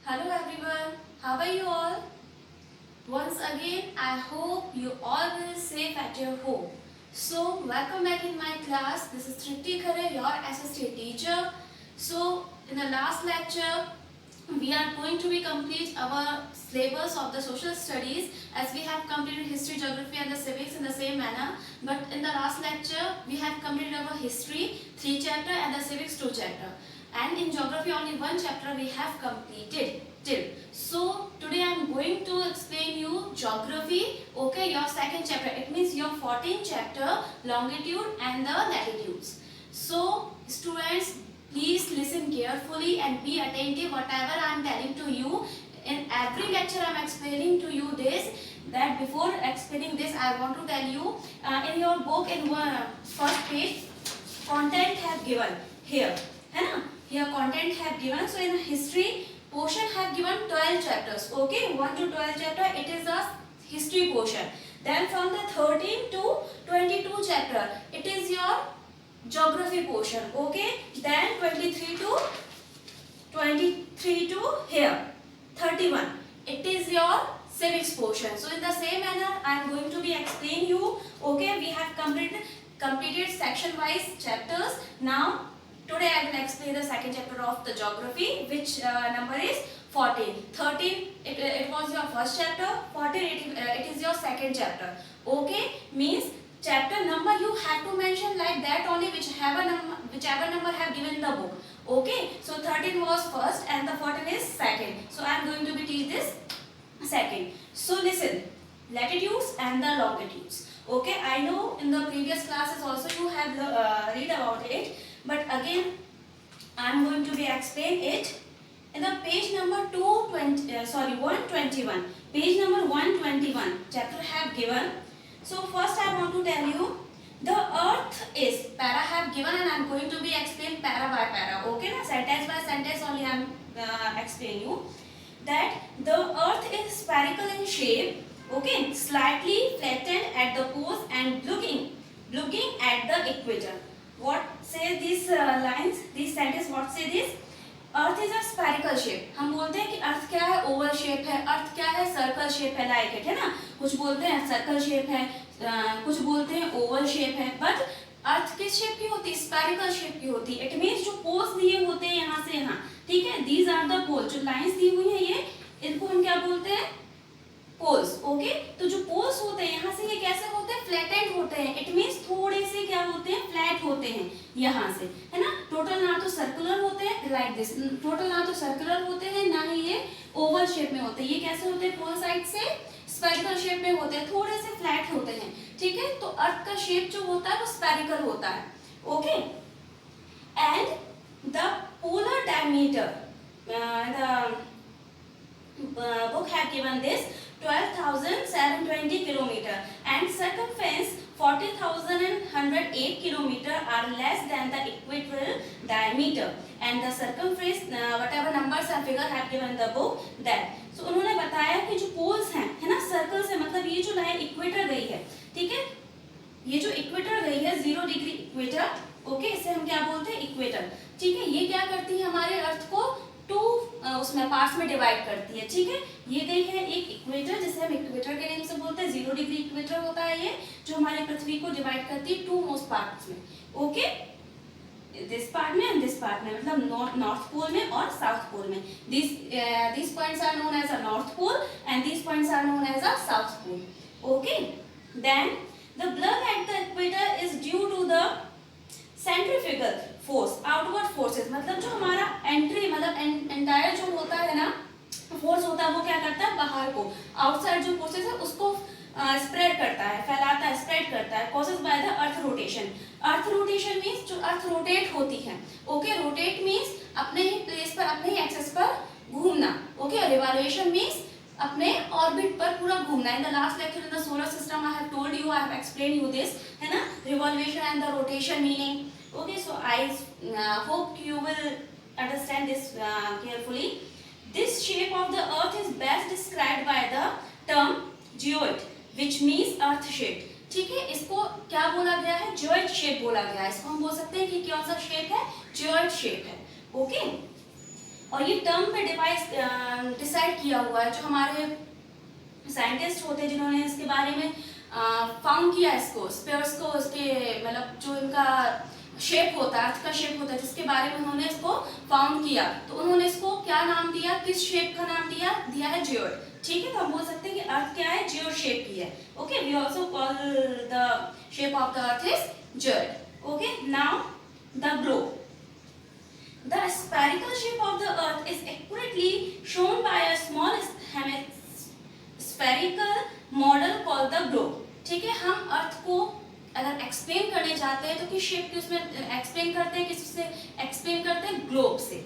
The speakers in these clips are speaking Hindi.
Hello everyone, how are you all? Once again, I hope you all will safe at your home. So, welcome back in my class. This is Tripti Khare, your assistant teacher. So, in the last lecture, we are going to be complete our syllabus of the social studies as we have completed history, geography and the civics in the same manner. But in the last lecture, we have completed our history 3 chapter and the civics 2 chapter. And in geography only 1 chapter we have completed till. So today I am going to explain you geography, okay, your second chapter. It means your 14th chapter, longitude and the latitudes. So students, please listen carefully and be attentive whatever I am telling to you. In every lecture I am explaining to you this, that before explaining this I want to tell you, in your book in first page content have given here, है ना, here content have given. So in history portion have given 12 chapters, okay, 1 to 12 chapter, it is the history portion. Then from the 13 to 22 chapter, it is your geography portion, okay. Then 23 to here 31, it is your civics portion. So in the same manner I am going to be explain you, okay. We have completed section wise chapters. Now today I will explain the second chapter of the geography, which number is 14. 13 it was your first chapter, 14 it is your second chapter, okay. Means chapter number you have to mention like that only, whichever number have given in the book, okay. So 13 was first and the 14 is second. So I am going to be teach this second. So listen, latitudes and the longitudes, okay. I know in the previous classes also you have read about it, but again I am going to be explain it in the page number 121. Page number 121 chapter have given. So first I want to tell you the earth is, para have given and I am going to be explain para by para, okay na, sentence by sentence only I am explain you that the earth is spherical in shape, okay, slightly flattened at the poles and looking at the equator. What say these lines, these sentence, what say this? Earth is a spherical shape. हम बोलते हैं कि अर्थ क्या है, ओवल शेप है. अर्थ क्या है, सर्कल शेप है, लाइक इट, है ना. कुछ बोलते हैं सर्कल शेप है, कुछ बोलते हैं ओवल शेप है. बट अर्थ किस शेप की होती है, स्फेरिकल शेप की होती है. इट मींस जो पोल्स दिए होते हैं यहाँ से यहाँ, ठीक है, दीज आर द पोल. जो लाइंस दी हुई है ये, इनको हम क्या बोलते हैं, पोल्स, ओके. तो जो पोल्स होते हैं यहाँ से ये कैसे होते हैं, फ्लैटेंड होते हैं. इट मींस थोड़े से क्या होते हैं, फ्लैट होते हैं यहाँ से, है ना. टोटल ना तो सर्कुलर होते हैं लाइक दिस, टोटल ना तो सर्कुलर होते हैं ना ही ये ओवल शेप में होते हैं. ये कैसे होते हैं, पोल साइड से स्फेरिकल शेप में होते हैं, थोड़े से फ्लैट होते हैं, ठीक है. तो अर्थ का शेप जो होता है वो स्फेरिकल होता है, okay. And the polar diameter, the book have given this 12,720 kilometer and circumference 40,108 kilometer are less than the equatorial diameter and the circumference whatever numbers and figure have given the book that. So उन्होंने बताया कि जो पोल्स हैं, है ना, सर्कल से मतलब ये जो लाइन इक्वेटर गई है, ठीक है, ये जो इक्वेटर गई है 0 डिग्री इक्वेटर, ओके, इसे हम क्या बोलते हैं, इक्वेटर, ठीक है. ये क्या करती है, हमारे अर्थ को टू उसमें पार्ट्स में डिवाइड करती है, ठीक है. ये गई है एक इक्वेटर, जिसे हम इक्वेटर के नेम से बोलते हैं. 0 डिग्री इक्वेटर होता है ये, जो हमारी पृथ्वी को डिवाइड करती है टू मोस्ट पार्ट्स में, ओके. दिस पार्ट में एंड दिस पार्ट में, मतलब नॉर्थ पोल में और साउथ पोल में. This points are known as a north pole and this points are known as a south pole, okay. Then the bulge at the equator is due to the centrifugal force, outward forces, मतलब जो हमारा एंट्री मतलब एंटायर जो होता है ना फोर्स होता है, वो क्या करता है, बाहर को आउटसाइड जो फोर्सेस है उसको स्प्रेड करता है, फैलाता है, स्प्रेड करता है, causes by the earth rotation. Earth rotation means जो अर्थ रोटेट होती है, ओके. रोटेट मींस अपने ही प्लेस पर, अपने ही एक्सिस पर घूमना, ओके. और रिवॉल्यूशन मींस अपने ऑर्बिट पर पूरा घूमना. In the last lecture in the solar system I have told you, I have explain you this, है ना, revolution and the rotation meaning, okay. So I hope you will understand this carefully. This shape of the earth is best described by the term geoid, which means earth shape, ठीक है. इसको क्या बोला गया है, जियोइड शेप बोला गया है. इसको हम बोल सकते हैं कि कौन सा शेप है, जियोइड शेप है, ओके. और ये टर्म पे डिसाइड किया हुआ है, जो हमारे साइंटिस्ट होते हैं जिन्होंने इसके बारे में फाउंड किया इसको, स्पेयर्स को, इसके मतलब जो इनका शेप होता है, अर्थ का शेप होता है, जिसके बारे में उन्होंने इसको फाउंड किया, तो उन्होंने इसको क्या नाम दिया, किस शेप का नाम दिया है जियोइड। ठीक है, तो हम बोल सकते हैं कि अर्थ क्या है, जियोइड शेप की है। Okay, we also call the shape of the earth is geoid. Okay, now the globe. The spherical shape of the earth is accurately shown by a small spherical model called the globe। ठीक है, हम अर्थ को अगर एक्सप्लेन करने जाते हैं तो किस शेप की उसमें एक्सप्लेन करते हैं, किससे एक्सप्लेन करते हैं, ग्लोब से।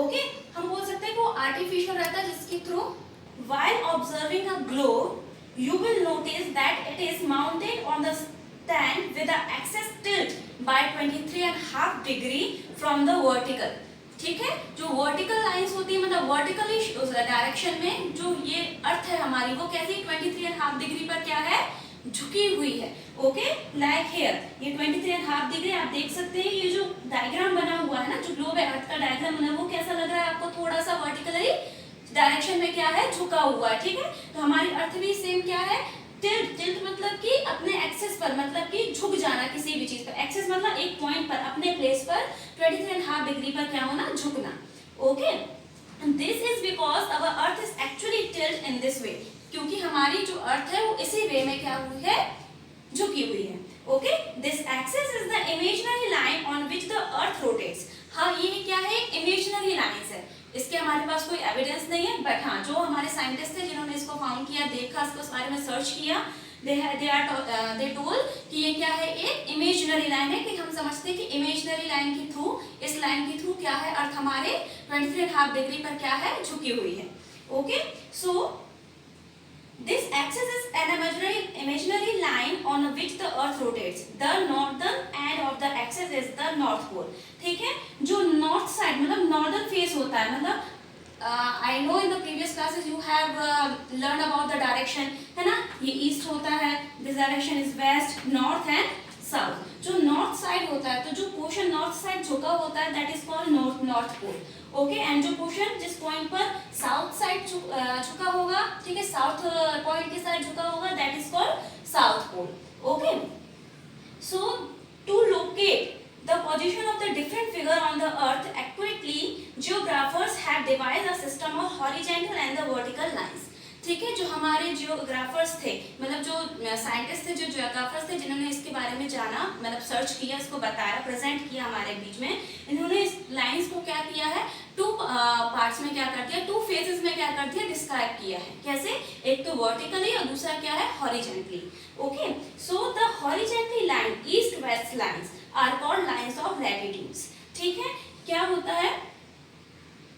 ओके, हम बोल सकते हैं कि वो आर्टिफिशियल रहता है, जिसके through while observing a globe you will notice that it is mounted on the stand with the axis tilt by 23.5 degree from the vertical। ठीक है, जो वर्टिकल लाइंस होती है, मतलब वर्टिकली डायरेक्शन में जो ये अर्थ है हमारी, वो कैसी 23.5 डिग्री पर क्या है, झुकी हुई है। ओके, लाइक हियर ये 23.5 डिग्री आप देख सकते हैं। ये जो डायग्राम बना हुआ है ना, जो ग्लोब है, अर्थ का डायग्राम बना, वो कैसा लग रहा है आपको, थोड़ा सा वर्टिकली डायरेक्शन में क्या है, झुका हुआ है। ठीक है, तो हमारी अर्थ भी सेम क्या है, टिल्ट। टिल्ट मतलब कि अपने एक्सेस पर, मतलब कि झुक जाना किसी भी चीज पर। एक्सेस मतलब एक पॉइंट पर, अपने प्लेस पर 23.5 डिग्री पर क्या होना, झुकना। Okay, this is because our earth is actually tilt in this way, क्योंकि हमारी जो अर्थ है वो इसी वे में क्या हुई है, झुकी हुई है। Okay, this axis is the imaginary line on which the earth rotates. हाँ, ये क्या है, एक इमेजिनरी लाइन है, इसके हमारे पास कोई एविडेंस नहीं है, बट हाँ, जो हमारे साइंटिस्ट थे जिन्होंने इसको फाउंड किया, देखा, इसको इस बारे में सर्च किया, दे टोल्ड कि ये क्या है, एक इमेजिनरी लाइन है, कि हम समझते हैं कि इमेजिनरी लाइन के थ्रू, इस लाइन के थ्रू क्या है, अर्थ हमारे 23.5 डिग्री पर क्या है, झुकी हुई है। Okay, so this axis is an imaginary line on which the earth rotates। the northern end of the axis is the north pole। ठीक है, जो north side मतलब northern face होता है, मतलब I know in the previous classes you have learned about the direction, है ना, ये east होता है, this direction is west, north and south। जो north side होता है, तो जो पोर्शन north side झुका होता है, that is called north pole। Okay, and जो पोर्शन जिस पॉइंट पर साउथ साइड झुका होगा, ठीक है, साउथ पॉइंट के साइड झुका होगा, that is called south pole. Okay, so to locate the position of the different figure on the earth accurately, geographers have devised a system of horizontal and the vertical lines। ठीक है, जो हमारे जियोग्राफर्स थे, मतलब जो साइंटिस्ट थे, जो जियोग्राफर्स थे, जिन्होंने इसके बारे में जाना, मतलब सर्च किया, इसको बताया, प्रेजेंट किया हमारे बीच में, इन्होंने इस लाइंस को क्या किया है, टू पार्ट्स में क्या कर दिया, टू फेजेस में क्या कर दिया, डिस्क्राइब किया है। कैसे, एक तो वर्टिकली और दूसरा क्या है, horizontally. Okay, so the horizontally line, east west lines are called lines of latitudes. ठीक है, क्या होता है,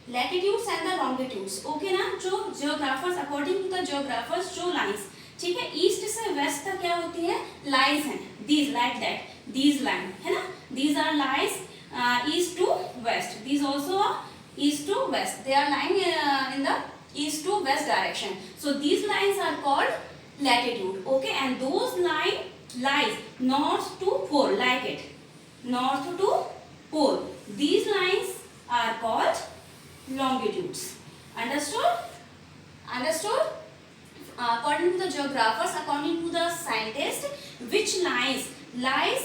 latitudes and the longitudes. Okay ना, जो geographers, according to the geographers, जो लाइंस, ठीक है, ईस्ट से वेस्ट तक क्या होती है, लाइंस हैं, these like that, these line, है ना, these are lines east to west, these also east to west, they are lying in the east to west direction, so these lines are called latitude। okay, and those lies north to pole, like it, north to pole, these lines are called longitudes। understood according to the geographers, according to the scientists, which lines lies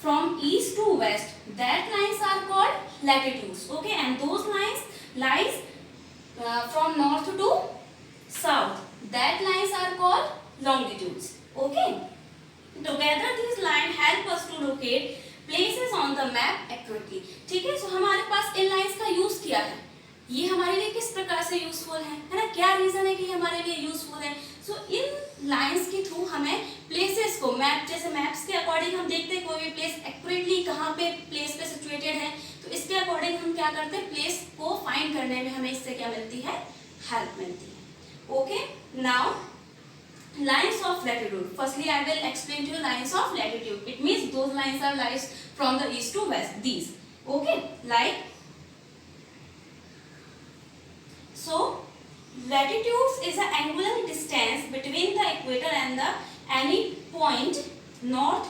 from east to west, that lines are called latitudes। okay, and those lines lies from north to south, that lines are called longitudes। okay, together these lines help us to locate places on the map accurately। ठीक है, so हमारे पास इन लाइंस का यूज किया है, ये हमारे लिए किस प्रकार से यूजफुल है ना, क्या रीजन है कि हमारे लिए यूजफुल है। सो इन लाइंस के थ्रू हमें प्लेसेस को, मैप, जैसे मैप्स के अकॉर्डिंग हम देखते हैं कोई भी प्लेस एक्यूरेटली कहाँ पे प्लेस पे सिचुएटेड है, तो इसके अकॉर्डिंग हम क्या करते हैं, प्लेस को फाइंड करने में हमें इससे क्या मिलती है, हेल्प मिलती है। Okay, now lines of latitude, firstly I will explain to you lines of latitude। it means those lines are lies from the east to west, these। okay, like, so latitudes is the angular distance between the equator and the any point north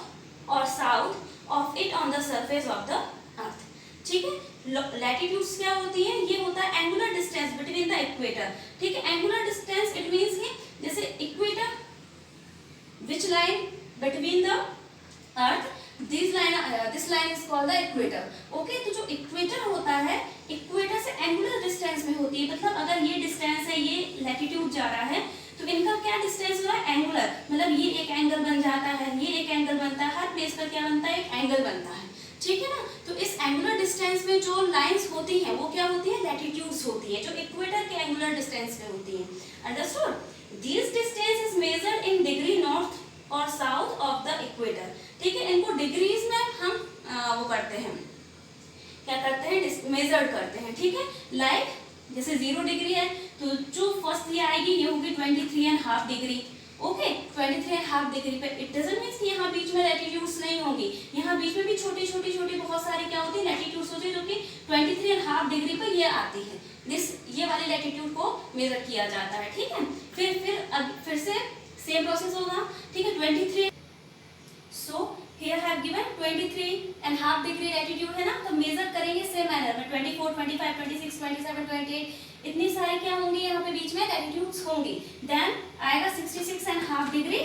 or south of it on the surface of the earth। ठीक है, लैटिट्यूड्स क्या होती है, ये होता है angular distance between the equator, ठीक है। एंगुलर डिस्टेंस इट मींस कि जैसे equator which line between the earth, this line is called the equator, okay. तो जो इक्वेटर होता है, इक्वेटर से एंगुलर डिस्टेंस में होती है, मतलब अगर ये डिस्टेंस है, ये लैटिट्यूड जा रहा है, तो इनका क्या डिस्टेंस हो रहा है, एंगुलर, मतलब ये एक एंगल बन जाता है, ये एक एंगल बनता है, हर प्लेस पर क्या बनता है, एक एंगल बनता है, ठीक है ना। तो इस एंगुलर डिस्टेंस में जो लाइंस होती हैं वो क्या होती है, लैटिट्यूड्स होती है, जो इक्वेटर के एंगुलर डिस्टेंस में होती है, understood. This distance is measured in degree north और साउथ ऑफ द इक्वेटर, ठीक है। इनको डिग्रीज में हम वो करते हैं, क्या करते हैं, मेजर करते हैं, ठीक है। लाइक जैसे 0 डिग्री है तो जो फर्स्ट ये आएगी ये होगी 23.5 डिग्री, ओके। 23.5 डिग्री पे इट डजंट मीन कि यहाँ बीच में लैटिट्यूड्स नहीं होंगी, यहाँ बीच में भी छोटी छोटी छोटी बहुत सारी क्या होती है, लैटिट्यूड्स होती है, जो कि 23.5 डिग्री पे ये आती है, ये वाली लैटिट्यूड को मेजर किया जाता है, ठीक है। फिर से सेम प्रोसेस होगा, ठीक है। 23, so here have given 23.5 degree latitude है ना, तो मेजर करेंगे सेम मैनर में 24, 25, 26, 27, 28 इतनी सारी क्या होंगी यहाँ पे बीच में लैटिट्यूड्स होंगी, देन आएगा 66.5 degree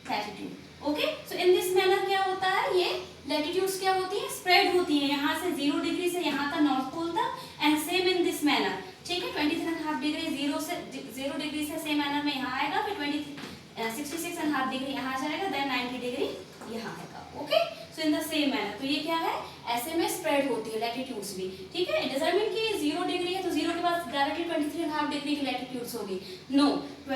latitude, okay. So in this manner क्या होता है, ये लैटिट्यूड्स क्या होती है, स्प्रेड होती है, यहाँ से 0 डिग्री से यहाँ का नॉर्थ पोल तक, and same in this manner, ठीक है। 23.5 डिग्री 0 डिग्री से सेम मैनर में यहाँ आएगा, फिर 66.5 डिग्री यहाँ जाएगा, देन 90 डिग्री यहाँ आएगा, okay. So in the same manner, तो ये क्या है, ऐसे में स्प्रेड होती है लैटिट्यूड्स भी, ठीक है। इट डजंट मीन कि 0 डिग्री है तो 0 के बाद डायरेक्टली 23.5 डिग्री की लैटिट्यूड्स होगी, नो।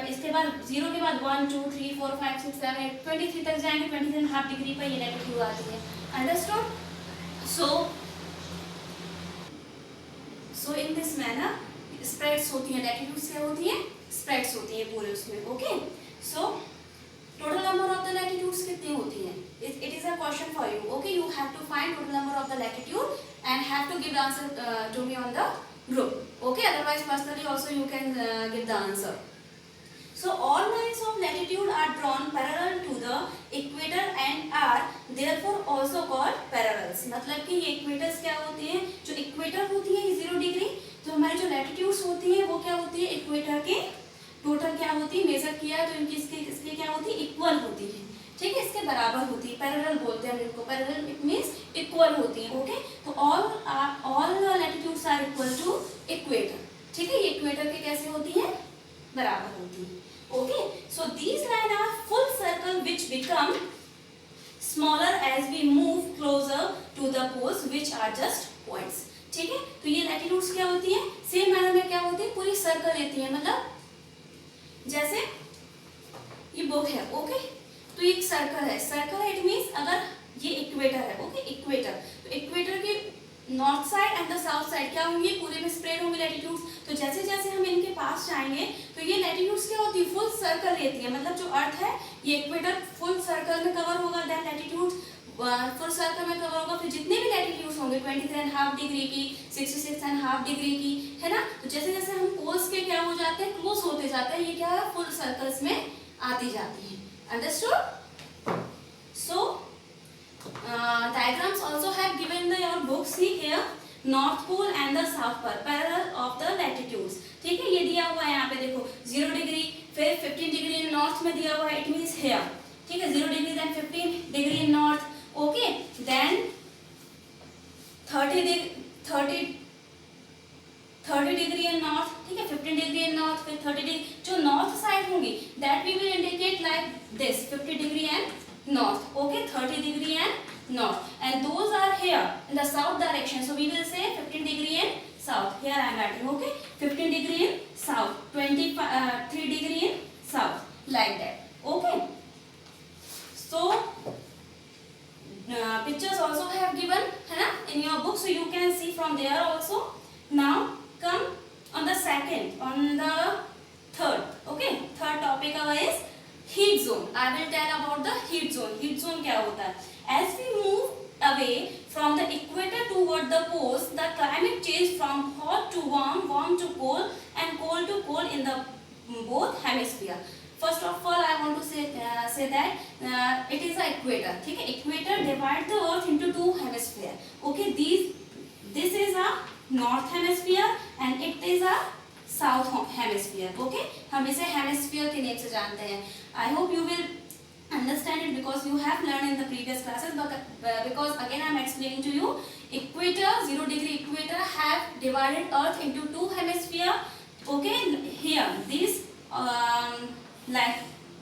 इसके बाद 0 के बाद 1 2 3 4 5 6 7 8 23 तक जाएंगे, 23.5 डिग्री पर ये लैटिट्यूड आती है, understood. So in this manner spreads होती है, लैटिट्यूड्स क्या होती है, स्प्रेड्स होती है पूरे उसमें, okay. So total number of the latitudes कितनी होती है, it is a question for you, okay। you have to find total number of the latitude and have to give the answer to me on the group, okay। otherwise personally also you can give the answer। so all lines of latitude are drawn parallel to the equator and are therefore also called parallels, मतलब कि ये equators क्या होती हैं, जो equator होती है 0 डिग्री, तो हमारी जो latitudes होती है वो क्या होती है, equator के टोटल क्या होती है, मेजर किया है तो इनकी इसके क्या होती है, इक्वल होती है, ठीक है, इसके बराबर होती है, पैरेलल बोलते हैं इनको, पैरेलल इट मींस इक्वल होती है, ओके। तो all latitudes are equal to equator, ठीक है। ये इक्वेटर के कैसे होती है, बराबर होती है, okay. So these line are full circle which become smaller as we move closer to the poles which are just points, ठीक है। तो ये लैटिट्यूड्स क्या होती है, सेम मैनर में क्या होती है, पूरी सर्कल लेती है, मतलब जैसे ये बुक है, ओके। तो एक सर्कल है, सर्कल है इट मींस अगर ये इक्वेटर है, ओके, इक्वेटर, तो इक्वेटर के north side and the south side क्या होंगे, पूरे में स्प्रेड होंगे लैटिट्यूड्स। तो जैसे जैसे हम इनके पास जाएंगे तो ये लैटिट्यूड्स क्या होती है, फुल सर्कल लेती है, मतलब जो अर्थ है ये इक्वेटर फुल सर्कल में कवर होगा, देन लैटिट्यूड्स फुल सर्कल में कवर होगा, फिर जितने भी लैटिट्यूड्स होंगे 23.5 डिग्री की, 66.5 डिग्री की, है ना। तो जैसे जैसे हम पोल्स के क्या हो जाते हैं, क्लोज होते जाते हैं, ये क्या है, फुल सर्कल्स में आती जाती है, understood. So diagrams also have given the your book, see here north pole and the south pole parallel of the latitudes, ठीक है। ये दिया हुआ है यहाँ पे देखो 0 डिग्री, फिर 15 डिग्री नॉर्थ में दिया हुआ है, इट मींस हियर, ठीक है, 0 degree then 15 degree in north, okay. Then 30 degree in north, ठीक है, 15 डिग्री इन नॉर्थ, फिर 30 डिग्री, जो नॉर्थ साइड होंगी that we will indicate like this 50 degree and north, okay, 30 degree and north, and those are here in the south direction, so we will say 15 degree in south, here I am writing, okay, 15 degree in south, 23 degree in south, like that, okay. So pictures also have given, है ना, in your book, so you can see from there also. Now come on the second, on the third, okay, third topic our is heat zone. I will tell about the heat zone. Heat zone क्या होता है, as we move away from the equator toward the poles, the climate change from hot to warm, warm to cold, and cold to cold in the both hemisphere. First of all, I want to say that it is a equator, ठीक है। Equator divide the earth into 2 hemisphere, okay। This is a north hemisphere and it is a south hemisphere. Okay, हम इसे हेमिस्फीयर के नेम से जानते हैं। I hope you will understand it because you have learned in the previous classes, but because again I am explaining to you, equator, 0 degree equator have divided earth into two hemisphere. Okay, here these like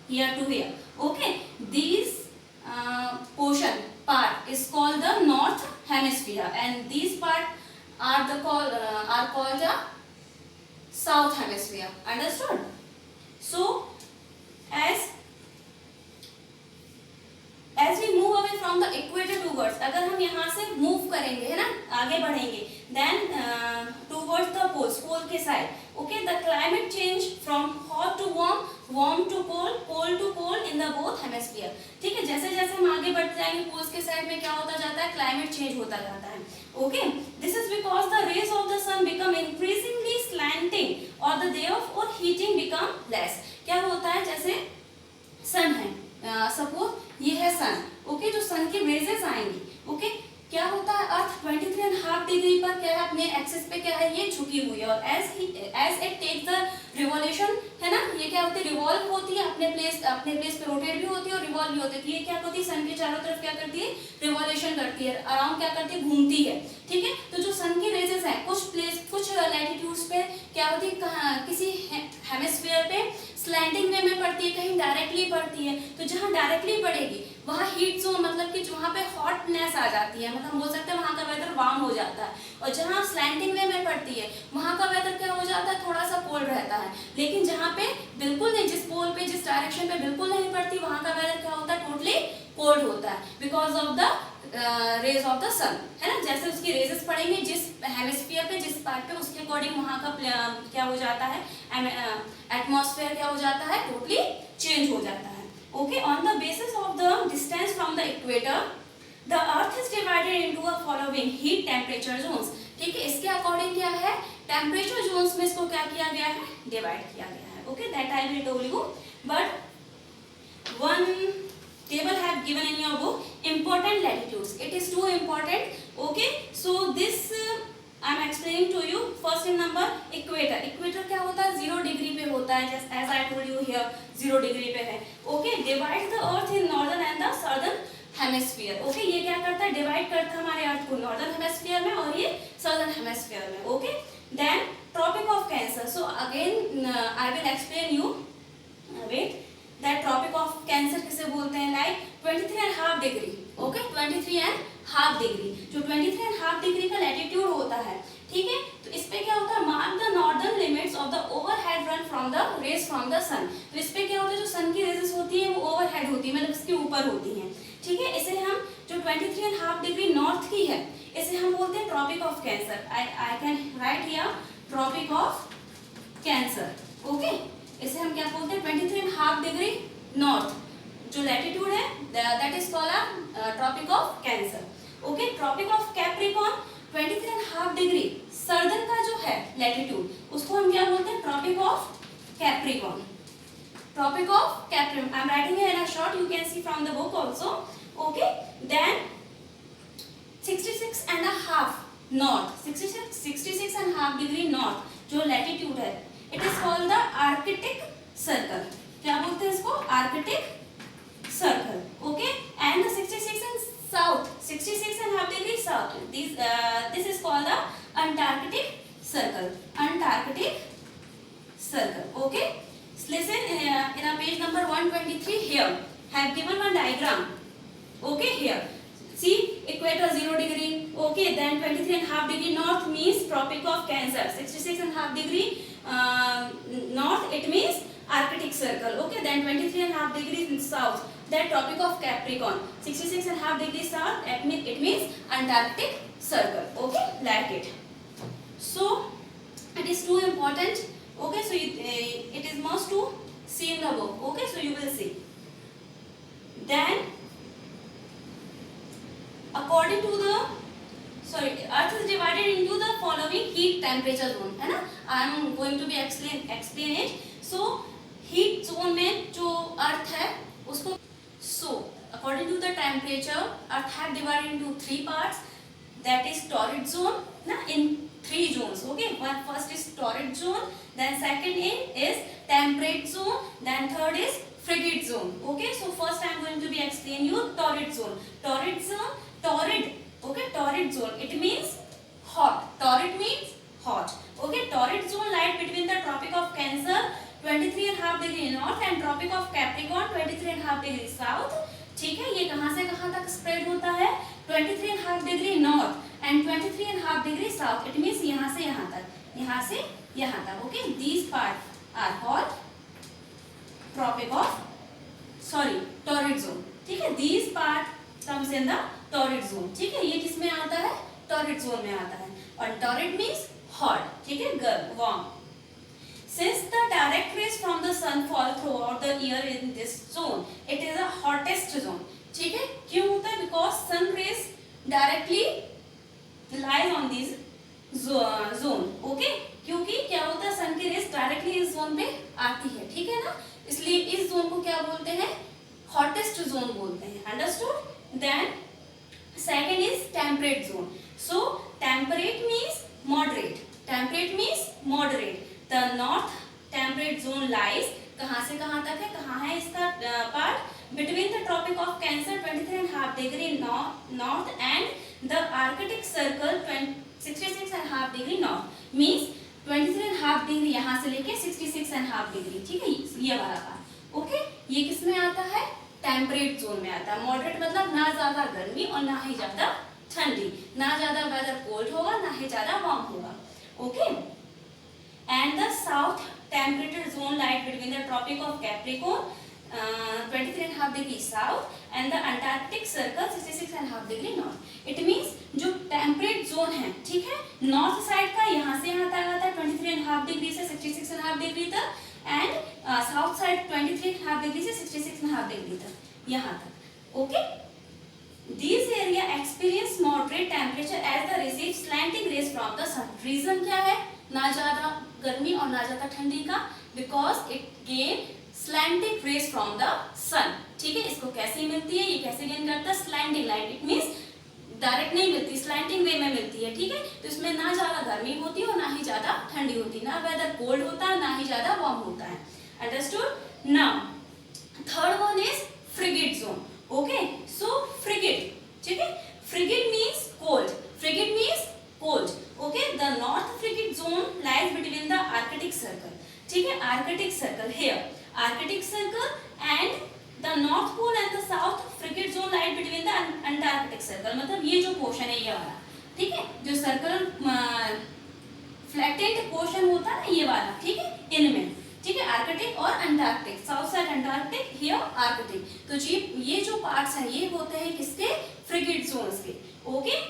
here to here. Okay, these portion part is called the north hemisphere and these part are called the south hemisphere. Understood? So as we move away from the equator towards, अगर हम यहाँ से move करेंगे, है ना, आगे बढ़ेंगे, then towards the poles, pole के side, okay, the climate change from hot to warm, warm to cold, cold to cold in the both hemisphere. ठीक है, जैसे जैसे हम आगे बढ़ते जाएंगे poles के side में क्या होता जाता है, climate change होता जाता है. Okay, this is because the rays of the sun become increasingly slanting or the day of heating become less. क्या होता है, जैसे sun है, सपोज ये है सन, ओके, जो सन के रेजेस आएंगी, ओके, क्या होता है, अर्थ 23.5 डिग्री पर क्या है, अपने एक्सिस पे क्या है, ये झुकी हुई है, और as it takes the revolution, है ना, ये क्या होती है, रिवॉल्व होती है, अपने प्लेस पे रोटेट भी होती है और रिवॉल्व भी होती है। ये क्या होती है, सन के चारों तरफ क्या करती है, रिवॉल्यूशन करती है, अराउंड क्या करती है, घूमती है। ठीक है, तो जो सन की रेजेस है कुछ लैटिट्यूड्स पे क्या होती है, किसी हेमिस्फीयर पे स्लैंटिंग वे में पड़ती है, कहीं डायरेक्टली पड़ती है। तो जहाँ डायरेक्टली पड़ेगी वहाँ हीट जोन, मतलब कि वहाँ पे हॉटनेस आ जाती है, मतलब बोल सकते हैं वहाँ का वेदर वार्म हो जाता है। और जहाँ स्लैंटिंग वे में पड़ती है वहाँ का वेदर क्या हो जाता है, थोड़ा सा कोल्ड रहता है। लेकिन जहाँ पे बिल्कुल नहीं, जिस पोल पे, जिस डायरेक्शन पे बिल्कुल नहीं पड़ती, वहाँ का वेदर क्या होता है, टोटली कोल्ड होता है, because of the rays of the sun, है ना। जैसे उसकी रेजेस पड़ेंगे जिस हेमिस्फीयर पे, जिस पार्ट पे, उसके अकॉर्डिंग वहाँ का क्या हो जाता है, एटमॉस्फेयर क्या हो जाता है, टोटली चेंज हो जाता है। Okay, on the basis of the distance from the equator the earth is divided into a following heat temperature zones. ठीक है, इसके अकॉर्डिंग क्या है, टेम्परेचर जोन्स में इसको क्या किया गया है, डिवाइड किया गया है। Okay, that I will tell you, but one table have given in your book, important latitudes, it is too important. Okay, so this I am explaining to you. First in number equator. Equator क्या होता है, 0 डिग्री पे होता है, just as I told you here 0 degree पे है। Okay, divide the earth in northern and the southern hemisphere. Okay, ये क्या करता है, डिवाइड करता है हमारे अर्थ को नॉर्दर्न हेमिस्फीयर में और ये southern hemisphere में। Okay, then tropic of Cancer. So again I will explain you. Wait, that tropic of Cancer किसे बोलते हैं, like 23.5 डिग्री। ओके, 23.5 डिग्री, जो 23.5 डिग्री का लैटिट्यूड होता है। ठीक है, तो इस पे क्या होता है, mark the northern limits of the overhead run from the rays from the sun. तो इस पे क्या होता है, जो सन की रेजेस होती है वो ओवरहेड होती है, मतलब इसके ऊपर होती हैं। ठीक है, इसे हम जो 23.5 डिग्री नॉर्थ की है, इसे हम बोलते हैं Tropic of Cancer. I can write here Tropic of Cancer. Okay, इसे हम क्या बोलते हैं, 23.5 डिग्री नॉर्थ जो लैटिट्यूड है, that is called tropic of Cancer. Okay, Tropic of Capricorn 23.5 degree southern का जो है लैटिट्यूड, उसको हम क्या बोलते हैं, Tropic of Capricorn. Tropic of Capricorn, I am writing here in a short, you can see from the book also. Okay, then 66.5 north, 66.5 degree north जो लैटिट्यूड है, it is called the Arctic circle. क्या बोलते हैं इसको, Arctic circle. Okay, and the 66 and south, 66.5 degree south, this is called the Antarctic circle, Antarctic circle. Okay, listen in a page number 123 here have given one diagram. Okay, here see equator 0 degree. Okay, then 23.5 degree north means tropic of Cancer, 66.5 degree north, it means Arctic circle. Okay, then 23.5 degrees in south, that tropic of Capricorn, 66.5 degrees south, it means Antarctic circle. Okay, like it. So it is too important. Okay, so it is must to see in the book. Okay, so you will see. Then according to the earth is divided into the following heat temperature zone, है ना। I am going to be explain it. So heat zone में जो अर्थ है उसको, so according to the temperature earth have divided into 3 parts, that is torrid zone ना, in three zones. Okay, one first is torrid zone, then second is temperate zone, then third is frigid zone. Okay, so first I am going to be explain you torrid zone. Torrid zone, torrid. Okay, torrid zone, it means hot. Torrid means hot. Okay, torrid zone lies between the Tropic of Cancer 23.5 degree north and Tropic of Capricorn 23.5 degree south. ठीक है, ये कहां से कहां तक स्प्रेड होता है? 23.5 degree north and 23.5 degree south. It means यहां से यहां तक, यहां से यहां तक. Okay, these part are called tropic of torrid zone. ठीक है, these part comes in the torrid zone. ठीक है, ये किसमें आता है? टॉरिड जोन में आता है. और टॉरिड मींस हॉट. ठीक है, गर्म, warm. Since the direct rays from the sun fall throughout the year in this zone, it is the hottest zone. ठीक है, क्यों होता है? Because sun rays directly lies on this zone. Okay, क्योंकि क्या होता है? sun की rays directly इस zone पे आती है. ठीक है ना, इसलिए इस zone को क्या बोलते हैं? hottest zone बोलते हैं. Understood? Then second is temperate zone. So temperate means moderate. Temperate means moderate. The north temperate zone lies कहाँ से कहाँ तक है? कहाँ है इसका part? Between the Tropic of Cancer 23.5 degree north and the Arctic Circle 66.5 degree north. Means 23.5 degree यहाँ से लेके 66.5 डिग्री. ठीक है, ये वाला पार्ट. ओके, ये किस में आता है? टेम्परेट जोन में आता है. मॉडरेट मतलब ना ज्यादा गर्मी और ना ही ज्यादा ठंडी, ना ज्यादा वेदर कोल्ड होगा, ना ही ज्यादा वार्म होगा. Okay, and the south temperature zone lies between the Tropic of Capricorn 23.5 degree south and the Antarctic Circle 66.5 degree north. It means जो temperate zone है, ठीक है, north side का यहाँ से यहाँ तक आता है 23.5 डिग्री से 66.5 डिग्री तक, and south side 23.5 डिग्री से 66.5 डिग्री तक, यहाँ तक. Okay, These area experience moderate temperature as they receive slanting rays from the sun. Reason क्या है? ना ज्यादा गर्मी और ना ज्यादा ठंडी का, because it gain slanting rays from the sun. ठीक है, इसको कैसे मिलती है? ये कैसे गेन करता है? slanting light. It means direct नहीं मिलती, slanting वे में मिलती है. ठीक है, तो इसमें ना ज्यादा गर्मी होती है और ना ही ज्यादा ठंडी होती है, ना वेदर कोल्ड होता है, ना ही ज्यादा वार्म होता है. Understood? Now third one is frigid zone. Okay, so frigid. ठीक है, frigid means cold. Frigid means cold. Okay, the north frigid zone lies between the Arctic Circle. ठीक है, Arctic Circle here. Arctic Circle and the North Pole and the South frigid zone lies between the Antarctic Circle. मतलब ये जो पोर्शन है ये वाला, ठीक है, जो सर्कल फ्लैटेंड पोर्शन होता है ना, ये वाला. ठीक है, इनमें. ठीक है, आर्कटिक और Antarctic, south side Antarctic, here Arctic. तो ये जो पार्ट्स हैं ये होते हैं किसके? फ्रिगिड जोन्स के. Okay,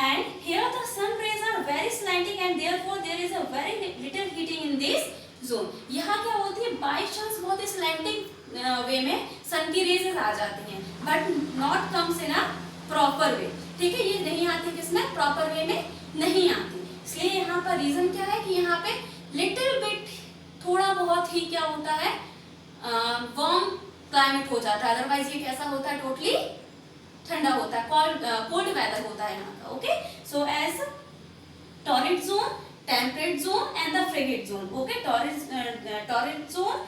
and here the sun rays are very slanting and therefore there is a very little heating in this zone. यहाँ क्या होती है? बाई चांस बहुत ही slanting वे में सन की रेज आ जाती हैं, but not comes in a proper way. ठीक है, ये नहीं आती किसमें? proper way में नहीं आती. इसलिए यहाँ पर रीजन क्या है कि यहाँ पे little bit थोड़ा बहुत ही क्या होता है? warm climate हो जाता है. अदरवाइज ये कैसा होता है? टोटली ठंडा होता है, कोल्ड वेदर होता है यहाँ का. Okay, so as torrid zone, temperate zone and the frigid zone. Okay, torrid zone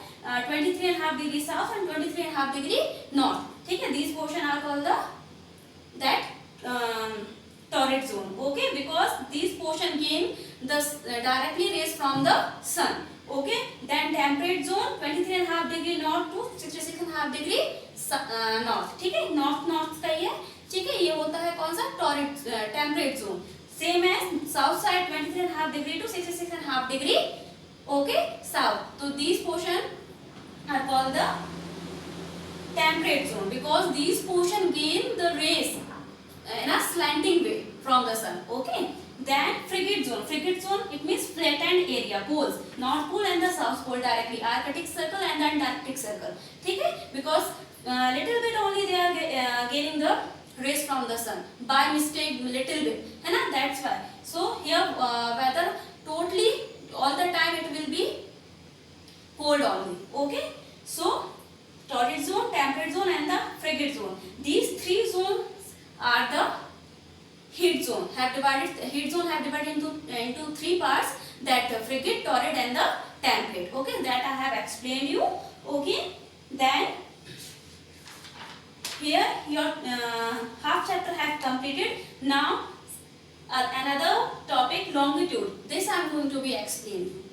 23.5 degree south and 23.5 degree north. ठीक है, these portion are called that torrid zone. Okay, because these portion gain the directly rays from the sun. Okay, then temperate zone 23.5 degree north to 66.5 degree north. ठीक है, नॉर्थ का ये. ठीक है, ये होता है कौन सा? Torrid temperate zone. Same as south side 23.5 degree to 66.5 degree. Okay, south. तो these portion are called the temperate zone because these portion gain the rays in a slanting way from the sun. Okay, then frigid zone. Frigid zone, it means flattened area, poles, North Pole and the South Pole directly, Arctic Circle and the Antarctic Circle. ठीक है, because little bit only they are gaining the rays from the sun by mistake, little bit, है ना? That's why. So here weather totally all the time it will be cold only. Okay, so torrid zone, temperate zone and the frigid zone. These three zones are the heat zone have divided into three parts, that the frigate, torrid and the template. Okay, that I have explained you. Okay, then here your half chapter have completed. Now another topic, longitude. This I am going to be explaining.